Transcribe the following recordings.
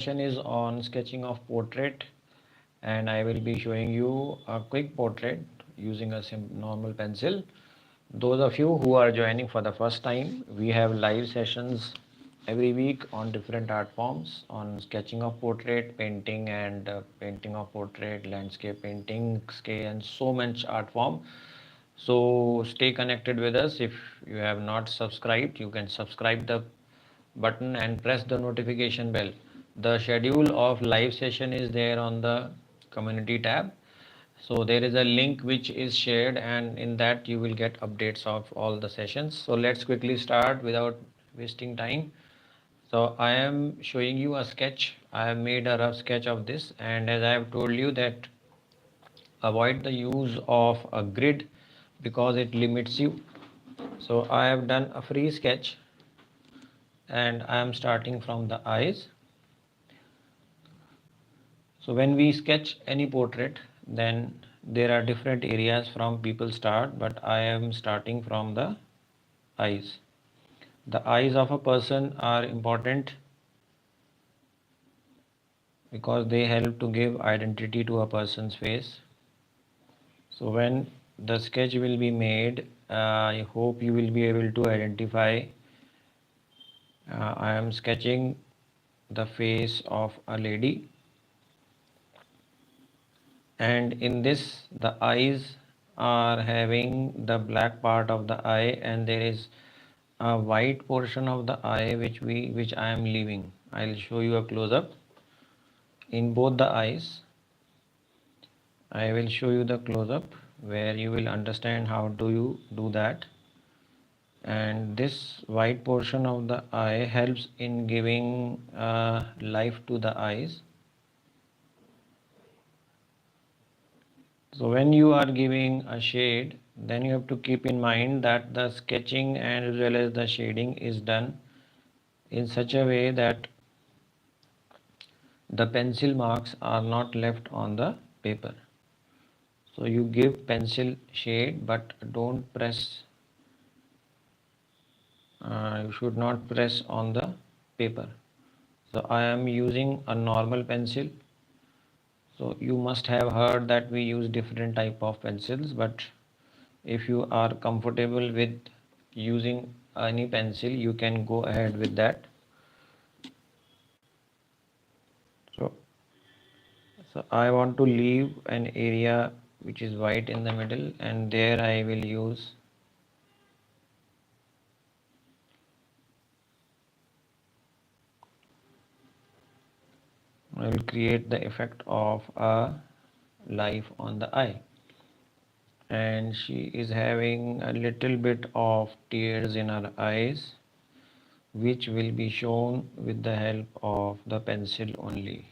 Is on sketching of portrait, and I will be showing you a quick portrait using a normal pencil. Those of you who are joining for the first time, we have live sessions every week on different art forms on sketching of portrait, painting and painting of portrait, landscape painting, scale, and so much art form. So stay connected with us. If you have not subscribed, you can subscribe the button and press the notification bell. The schedule of live session is there on the community tab. So there is a link which is shared, and in that you will get updates of all the sessions. So let's quickly start without wasting time. So I am showing you a sketch. I have made a rough sketch of this, and as I have told you that avoid the use of a grid because it limits you. So I have done a free sketch, and I am starting from the eyes. So when we sketch any portrait, then there are different areas from people start, but I am starting from the eyes. The eyes of a person are important because they help to give identity to a person's face. So when the sketch will be made, I hope you will be able to identify. I am sketching the face of a lady, and in this the eyes are having the black part of the eye, and there is a white portion of the eye which I am leaving. I'll show you a close up in both the eyes. I will show you the close up where you will understand how do you do that. And this white portion of the eye helps in giving life to the eyes. So when you are giving a shade, then you have to keep in mind that the sketching and as well as the shading is done in such a way that the pencil marks are not left on the paper. So you give pencil shade, but don't press, you should not press on the paper. So I am using a normal pencil. So you must have heard that we use different type of pencils, but if you are comfortable with using any pencil, you can go ahead with that. So, so I want to leave an area which is white in the middle, and there I will use I will create the effect of a life on the eye. And she is having a little bit of tears in her eyes, which will be shown with the help of the pencil only.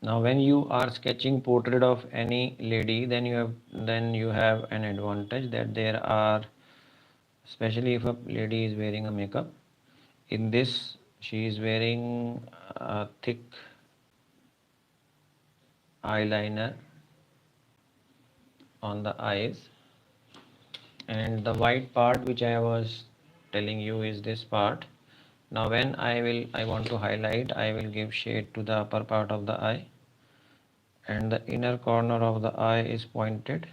Now when you are sketching portrait of any lady, then you have an advantage that there are, especially if a lady is wearing a makeup. In this she is wearing a thick eyeliner on the eyes, and the white part which I was telling you is this part. Now when I want to highlight, I will give shade to the upper part of the eye, and the inner corner of the eye is pointed.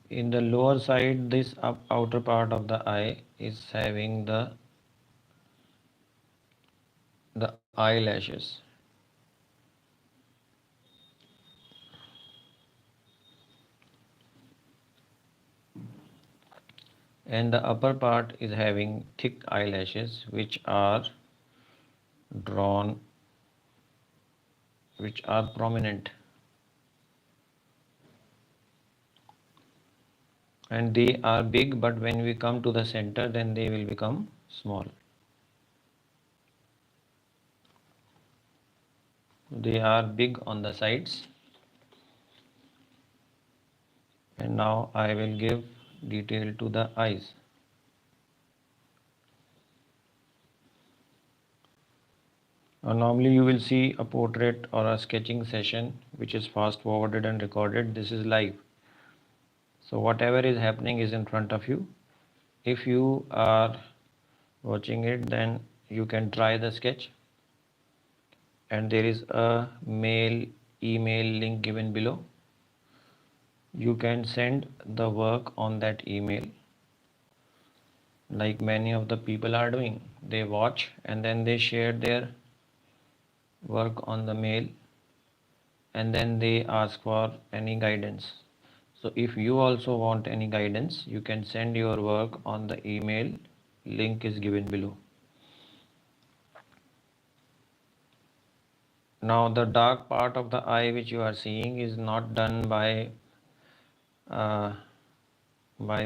In the lower side, this outer part of the eye is having the eyelashes. And the upper part is having thick eyelashes which are drawn, which are prominent, and they are big, but when we come to the center, then they will become small. They are big on the sides, and now I will give detail to the eyes. Normally you will see a portrait or a sketching session which is fast forwarded and recorded. This is live. So whatever is happening is in front of you. If you are watching it, then you can try the sketch. And there is a email link given below. You can send the work on that email, like many of the people are doing. They watch and then they share their work on the mail, and then they ask for any guidance. So if you also want any guidance, you can send your work on the email. Link is given below. Now the dark part of the eye which you are seeing is not done uh, by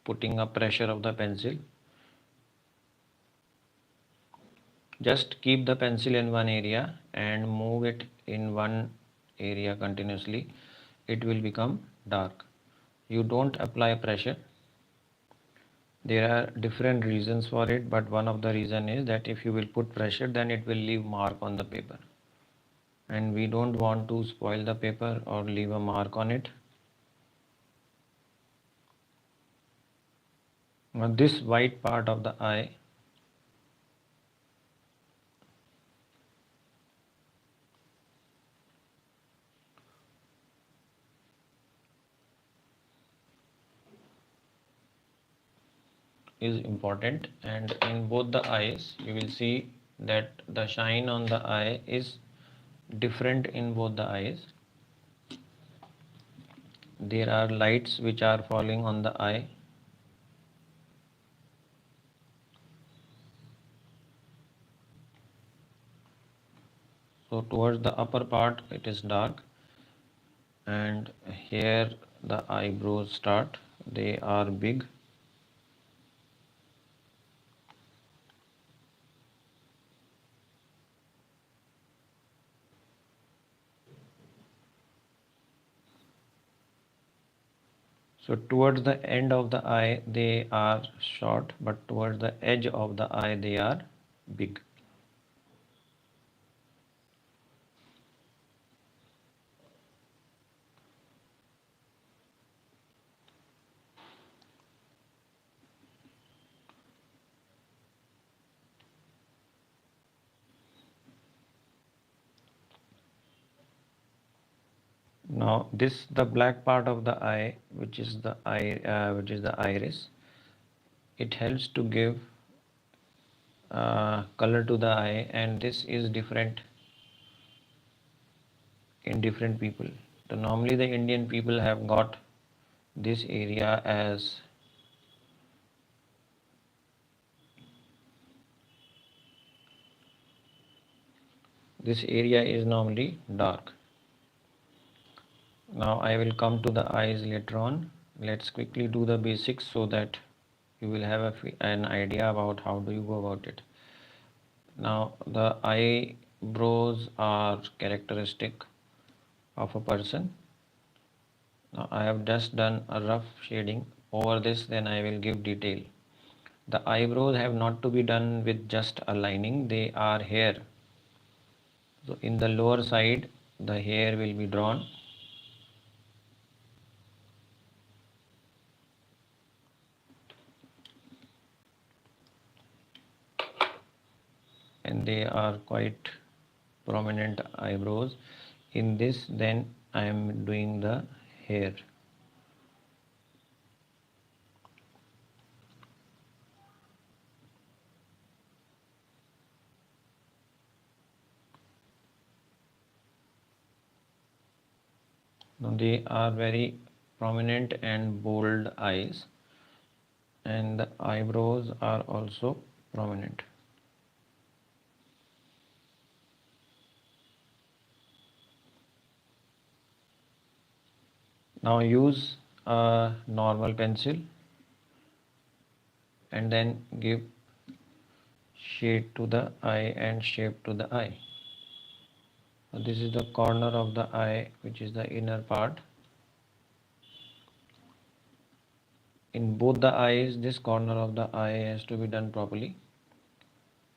putting a pressure of the pencil. Just keep the pencil in one area and move it in one area continuously. It will become dark. You don't apply pressure. There are different reasons for it, but one of the reason is that if you will put pressure, then it will leave mark on the paper. And we don't want to spoil the paper or leave a mark on it. Now this white part of the eye is important, and in both the eyes you will see that the shine on the eye is different in both the eyes. There are lights which are falling on the eye. So towards the upper part it is dark, and here the eyebrows start. They are big. So towards the end of the eye they are short, but towards the edge of the eye they are big. Now this the black part of the eye, which is the iris. It helps to give color to the eye, and this is different in different people. So normally the Indian people have got this area as this area is normally dark. Now I will come to the eyes later on. Let's quickly do the basics so that you will have an idea about how do you go about it. Now the eyebrows are characteristic of a person. Now I have just done a rough shading over this, then I will give detail. The eyebrows have not to be done with just a lining, they are hair. So in the lower side the hair will be drawn. And they are quite prominent eyebrows. In this then I am doing the hair. Now they are very prominent and bold eyes, and the eyebrows are also prominent. Now use a normal pencil and then give shade to the eye and shape to the eye. Now this is the corner of the eye, which is the inner part. In both the eyes, this corner of the eye has to be done properly,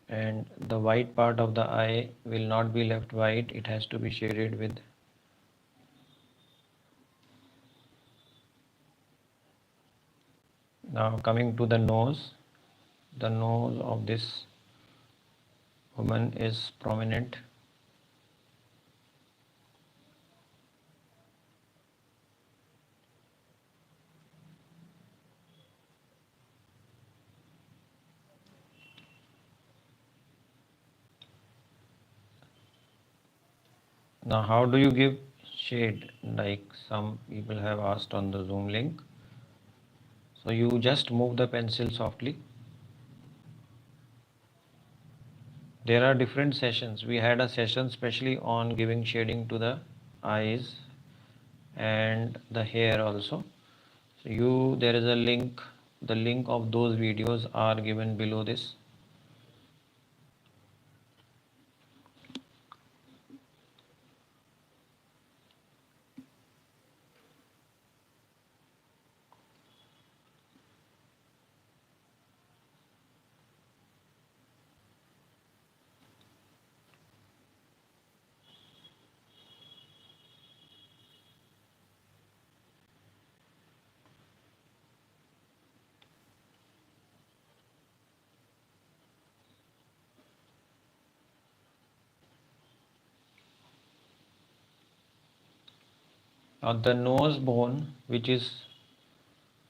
and the white part of the eye will not be left white, it has to be shaded with. Now coming to the nose, The nose of this woman is prominent. Now, how do you give shade? Like some people have asked on the Zoom link. So you just move the pencil softly. There are different sessions. We had a session specially on giving shading to the eyes and the hair also. So there is a link. The link of those videos are given below this. Now the nose bone which is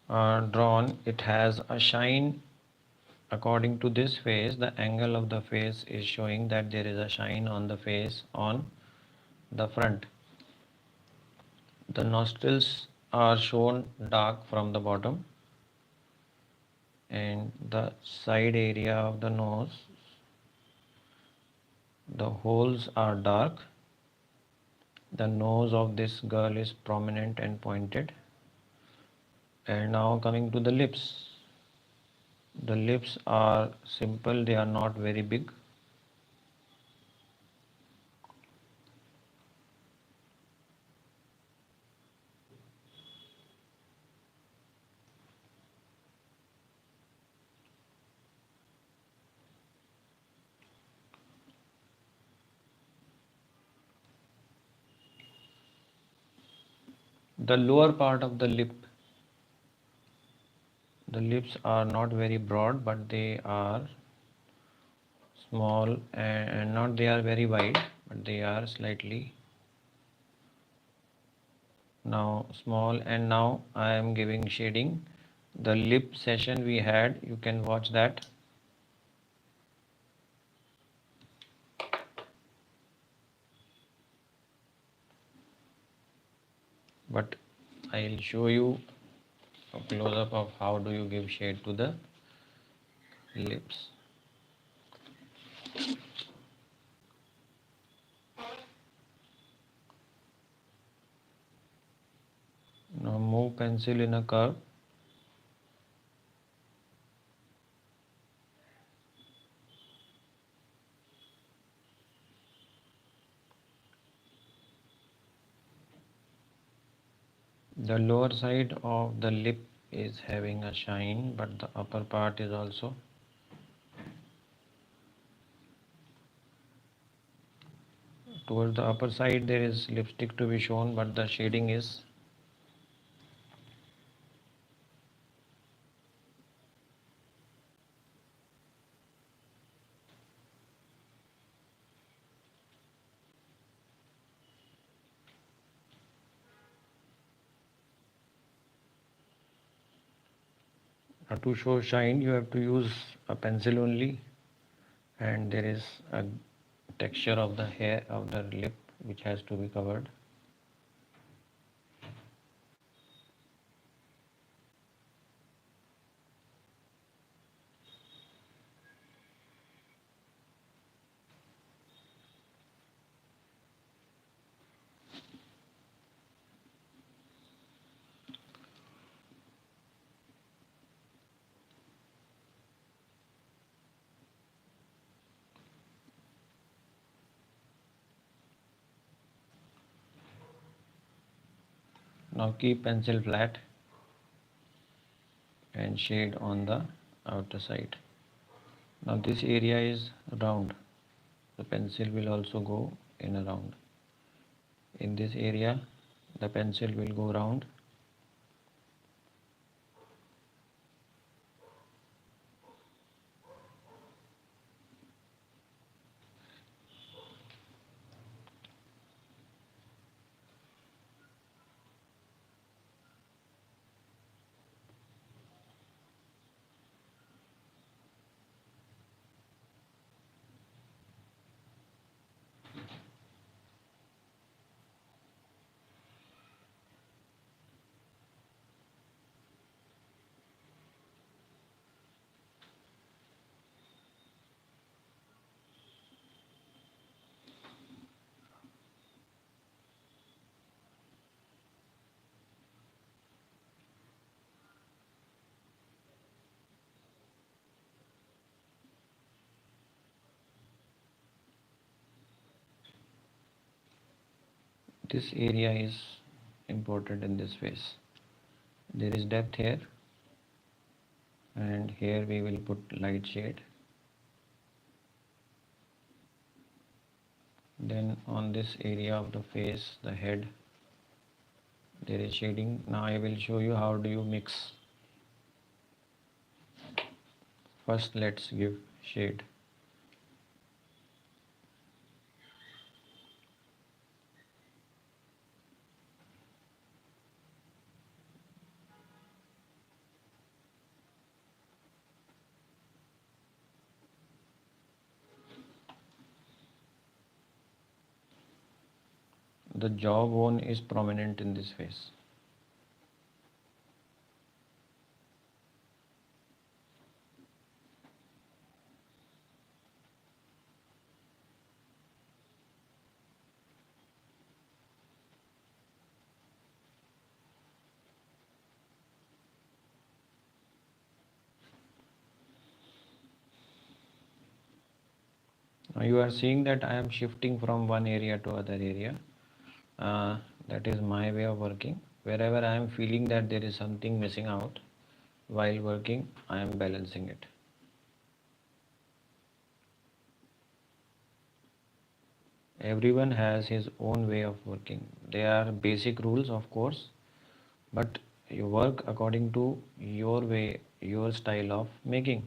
drawn, it has a shine. According to this face, the angle of the face is showing that there is a shine on the face on the front. The nostrils are shown dark from the bottom, and the side area of the nose, the holes are dark. The nose of this girl is prominent and pointed. And now coming to the lips. The lips are simple, they are not very big. The lower part of the lips are not very broad, but they are small, and not they are very wide, but they are slightly now small. And now I am giving shading. The lip session we had, you can watch that. But I'll show you a close-up of how do you give shade to the lips. Now move pencil in a curve. The lower side of the lip is having a shine, but the upper part is also. Towards the upper side there is lipstick to be shown, but the shading is to show shine you have to use a pencil only, and there is a texture of the hair of the lip which has to be covered. Now keep pencil flat and shade on the outer side. Now this area is round, the pencil will also go in a round. In this area the pencil will go round. This area is important in this face. There is depth here, and here we will put light shade. Then on this area of the face, the head, there is shading. Now I will show you how do you mix. First let's give shade. The jawbone is prominent in this face. Now you are seeing that I am shifting from one area to other area. That is my way of working. Wherever I am feeling that there is something missing out while working, I am balancing it. Everyone has his own way of working. There are basic rules, of course, but you work according to your way, your style of making.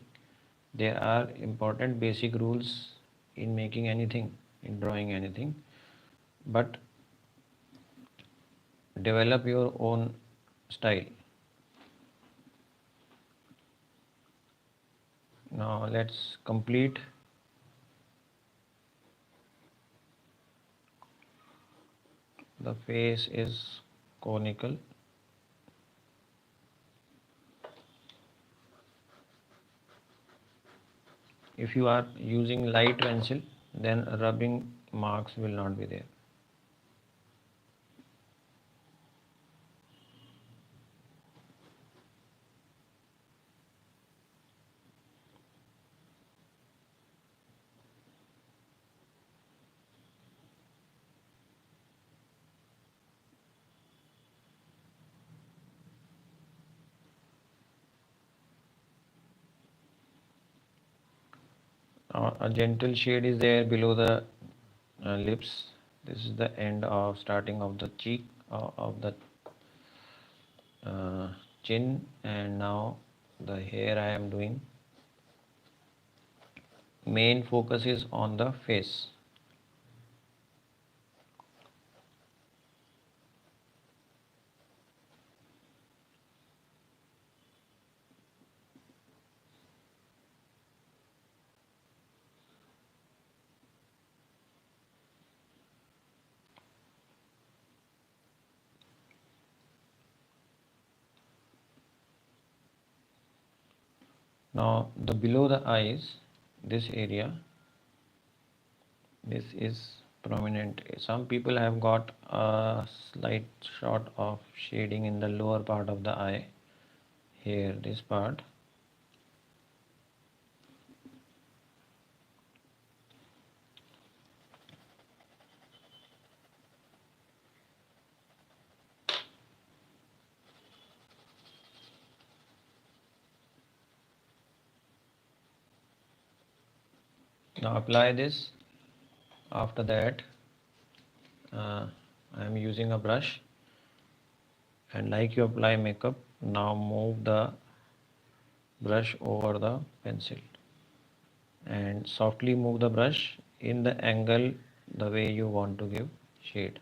There are important basic rules in making anything, in drawing anything, but develop your own style. Now let's complete. The face is conical. If you are using light pencil, then rubbing marks will not be there. A gentle shade is there below the lips. This is the end of starting of the cheek of the chin, and now the hair I am doing. Main focus is on the face. Now the below the eyes, this area, this is prominent. Some people have got a slight shot of shading in the lower part of the eye. Here, this part. Now apply this. After that, I am using a brush, and like you apply makeup, now move the brush over the pencil and softly move the brush in the angle the way you want to give shade.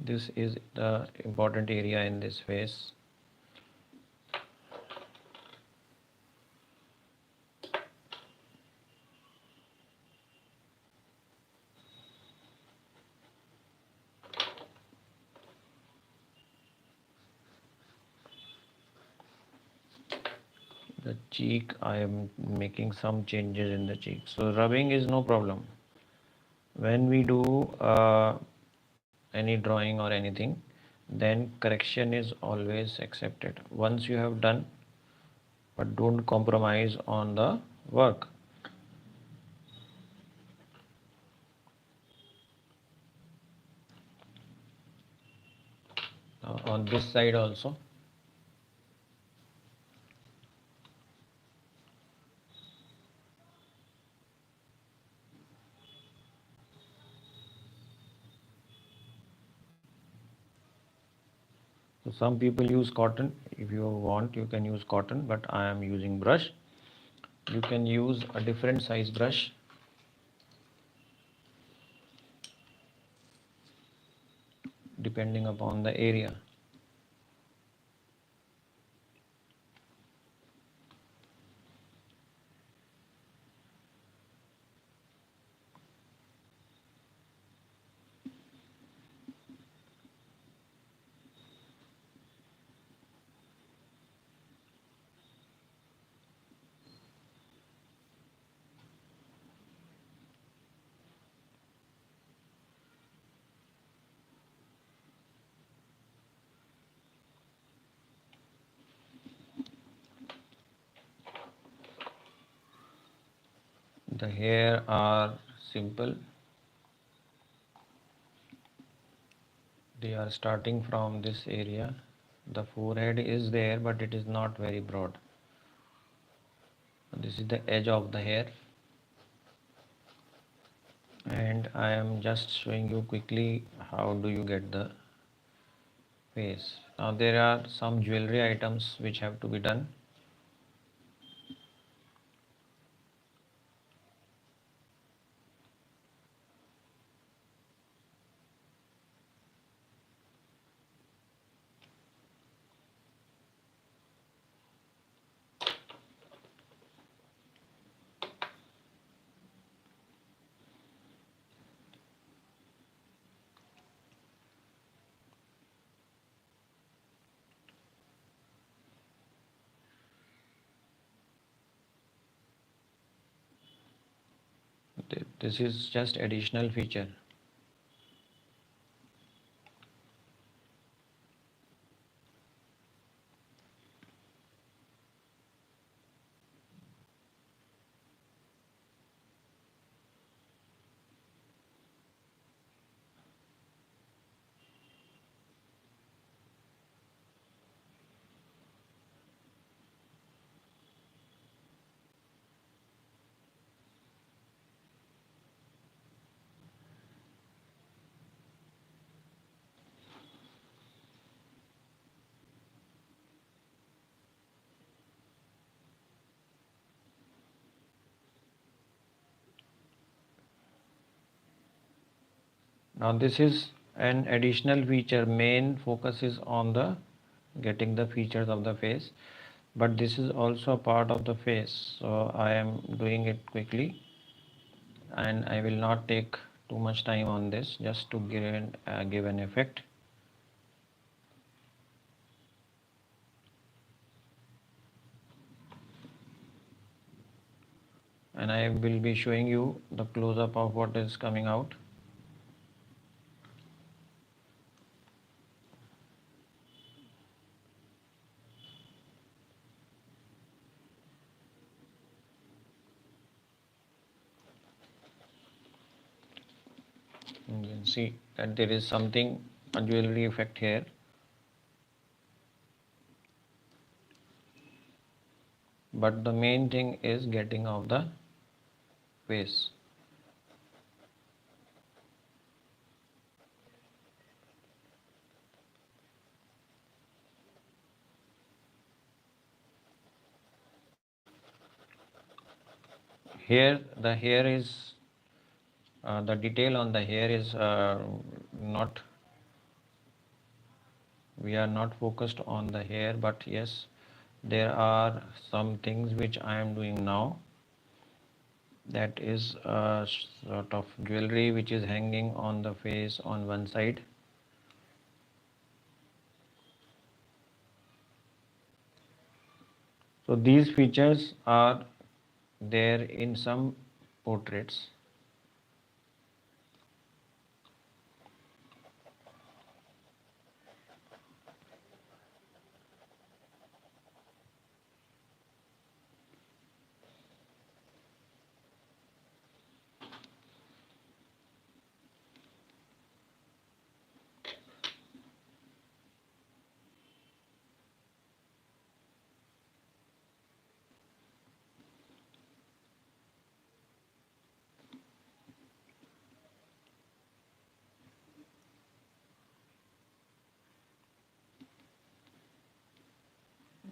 This is the important area in this face. The cheek, I am making some changes in the cheek. So rubbing is no problem. When we do any drawing or anything, then correction is always accepted. Once you have done but don't compromise on the work. Now on this side also. So some people use cotton. If you want, you can use cotton, but I am using brush. You can use a different size brush depending upon the area. The hair are simple. They are starting from this area. The forehead is there, but it is not very broad. This is the edge of the hair, and I am just showing you quickly how do you get the face. Now there are some jewelry items which have to be done. This is just additional feature. Now this is an additional feature. Main focus is on the getting the features of the face, but this is also a part of the face. So I am doing it quickly, and I will not take too much time on this, just to give an effect. And I will be showing you the close-up of what is coming out. You can see that there is something, a jewelry effect here. But the main thing is getting of the face. Here the hair is the detail on the hair is not, we are not focused on the hair, but yes, there are some things which I am doing now. That is a sort of jewelry which is hanging on the face on one side. So these features are there in some portraits.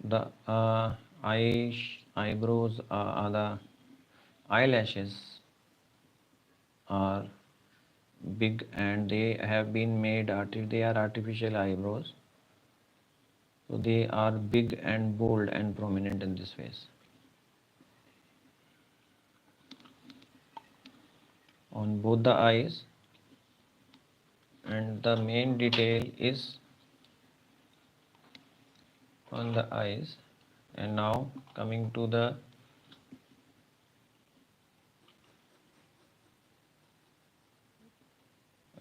The eyebrows are the eyelashes are big and they have been made they are artificial eyebrows, so they are big and bold and prominent in this face. On both the eyes, and the main detail is on the eyes. And now coming to the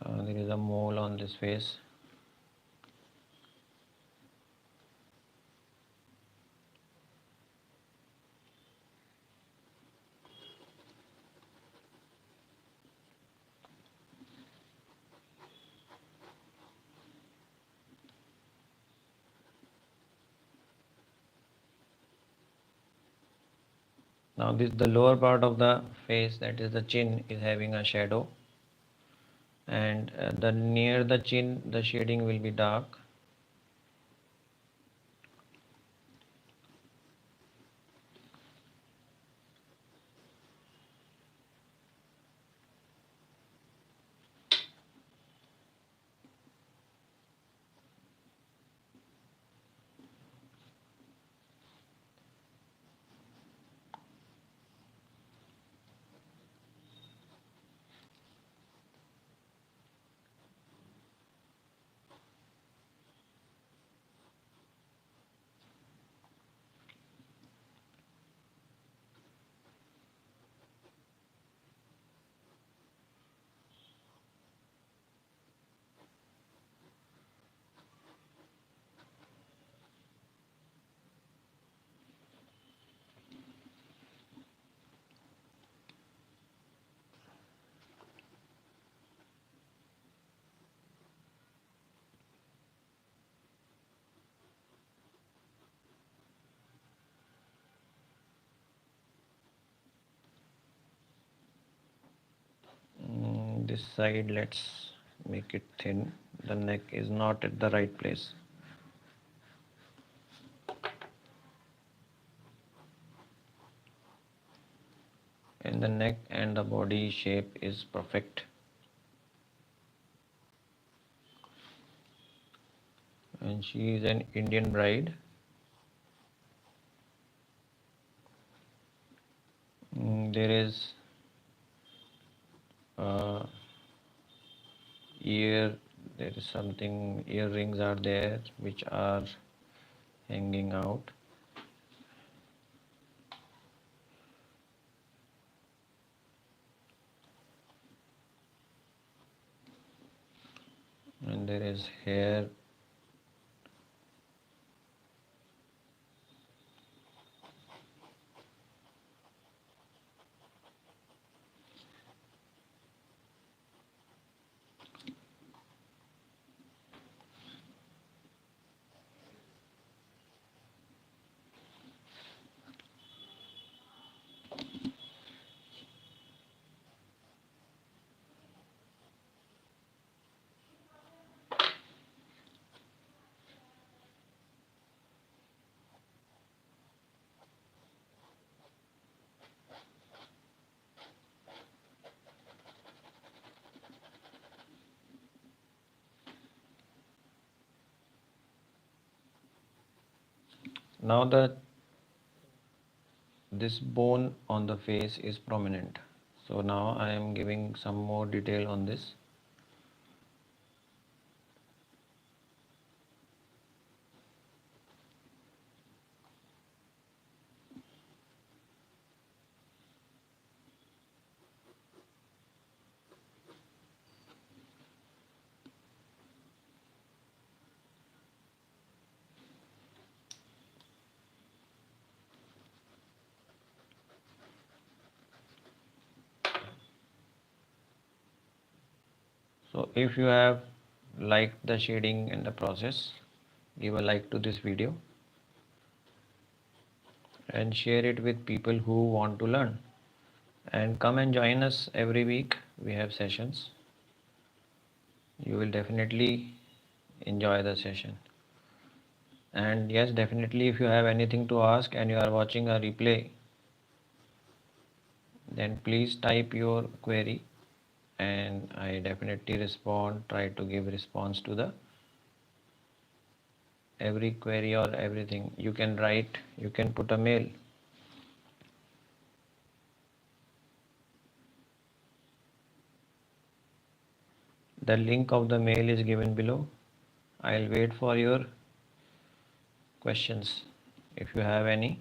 there is a mole on this face. Now this the lower part of the face, that is the chin, is having a shadow, and the near the chin the shading will be dark. This side, let's make it thin. The neck is not at the right place. And the neck and the body shape is perfect. And she is an Indian bride. There is ear, there is something, earrings are there which are hanging out. And there is hair. Now this bone on the face is prominent. So now I am giving some more detail on this. So if you have liked the shading and the process, give a like to this video and share it with people who want to learn. And come and join us every week. We have sessions. You will definitely enjoy the session. And yes, definitely, if you have anything to ask and you are watching a replay, then please type your query and I definitely try to give response to the every query or everything. You can write, you can put a mail. The link of the mail is given below. I'll wait for your questions if you have any.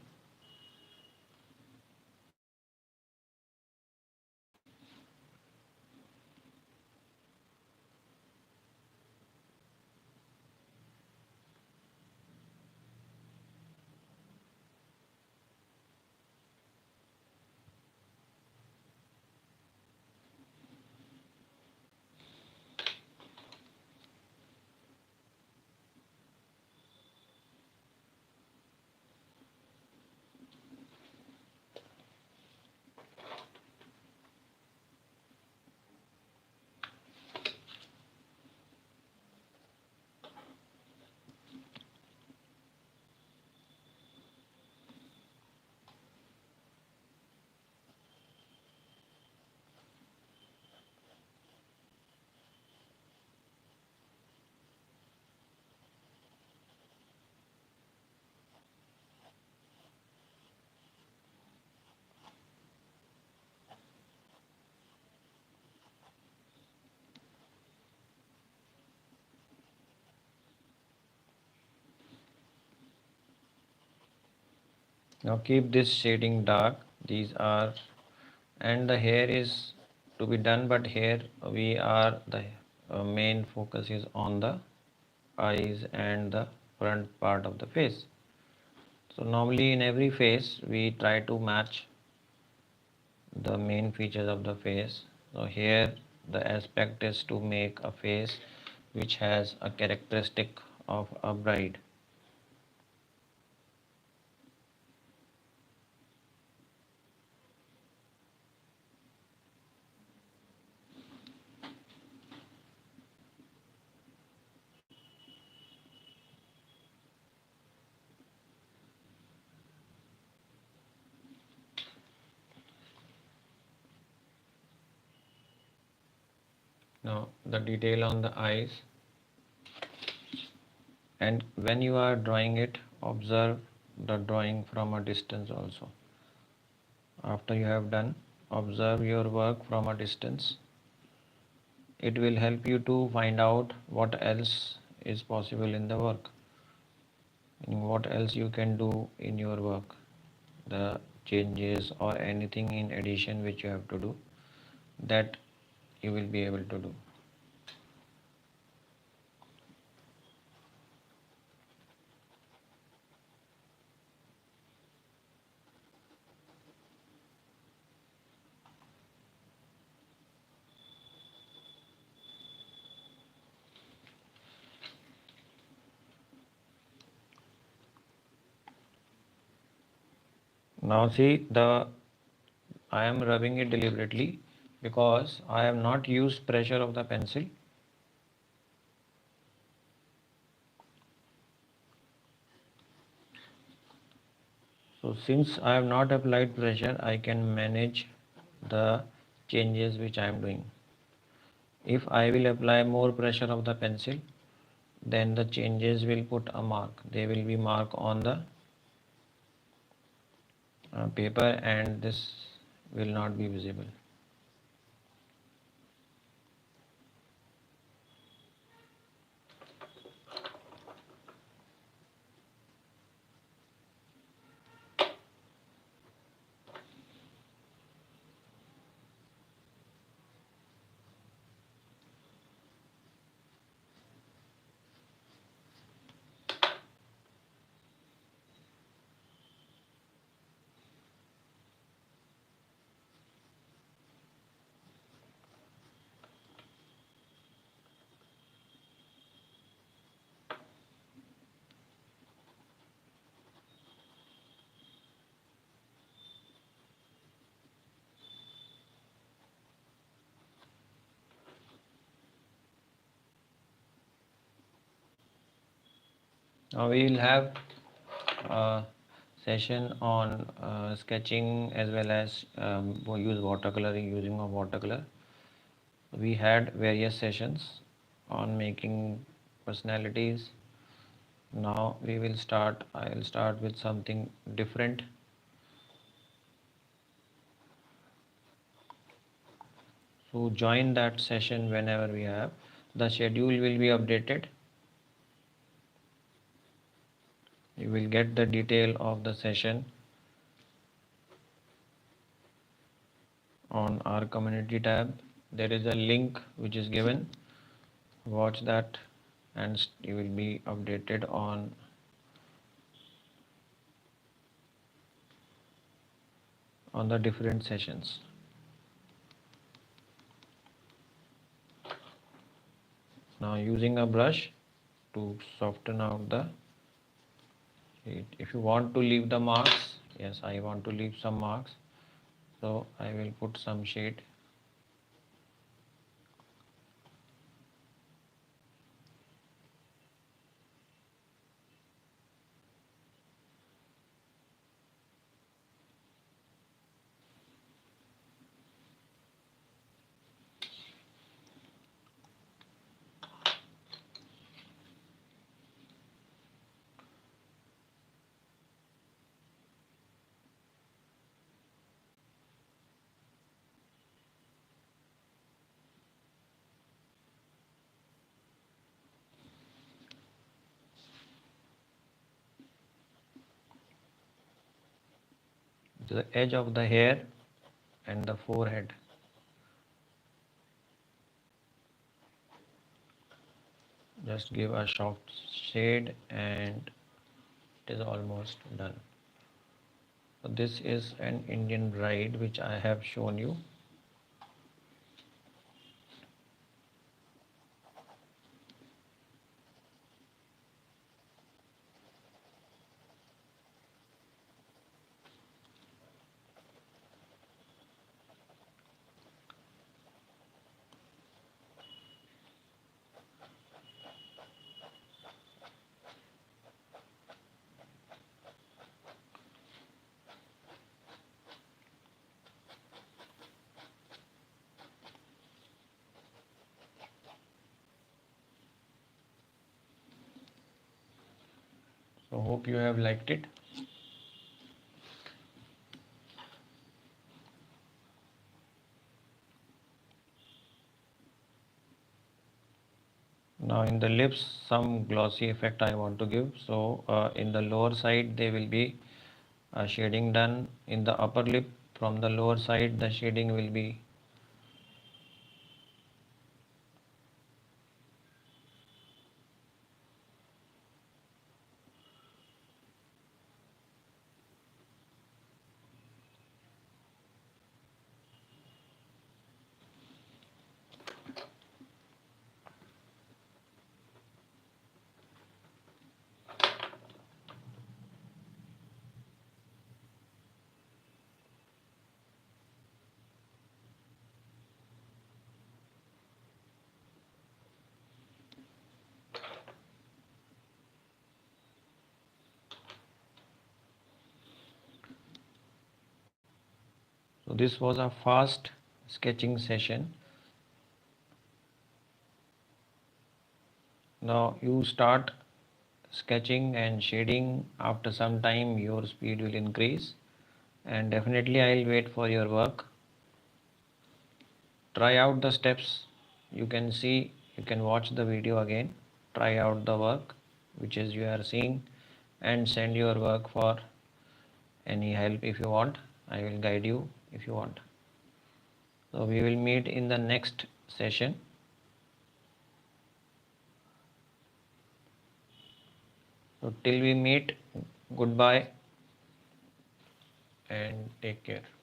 Now keep this shading dark. These are, and the hair is to be done, but here we are the main focus is on the eyes and the front part of the face. So normally in every face we try to match the main features of the face. So here the aspect is to make a face which has a characteristic of a bride. Now the detail on the eyes, and when you are drawing it, observe the drawing from a distance also. After you have done, observe your work from a distance. It will help you to find out what else is possible in the work, meaning what else you can do in your work, the changes or anything in addition which you have to do, that you will be able to do. Now see, the I am rubbing it deliberately because I have not used pressure of the pencil. So since I have not applied pressure, I can manage the changes which I am doing. If I will apply more pressure of the pencil, then the changes will put a mark. They will be mark on the paper and this will not be visible. Now we will have a session on sketching as well as we use watercoloring, using of watercolor. We had various sessions on making personalities. Now we will start. I will start with something different. So join that session whenever we have. The schedule will be updated. You will get the detail of the session on our community tab. There is a link which is given. Watch that and you will be updated on the different sessions. Now using a brush to soften out the shade. If you want to leave the marks, yes, I want to leave some marks, so I will put some shade. The edge of the hair and the forehead. Just give a soft shade and it is almost done. So this is an Indian bride which I have shown you. So hope you have liked it. Now in the lips, some glossy effect I want to give. So in the lower side there will be shading done. In the upper lip from the lower side the shading will be. So this was a fast sketching session. Now you start sketching and shading. After some time your speed will increase, and definitely I'll wait for your work. Try out the steps. You can see, you can watch the video again, try out the work which is you are seeing, and send your work for any help if you want. I will guide you if you want. So we will meet in the next session. So till we meet, goodbye and take care.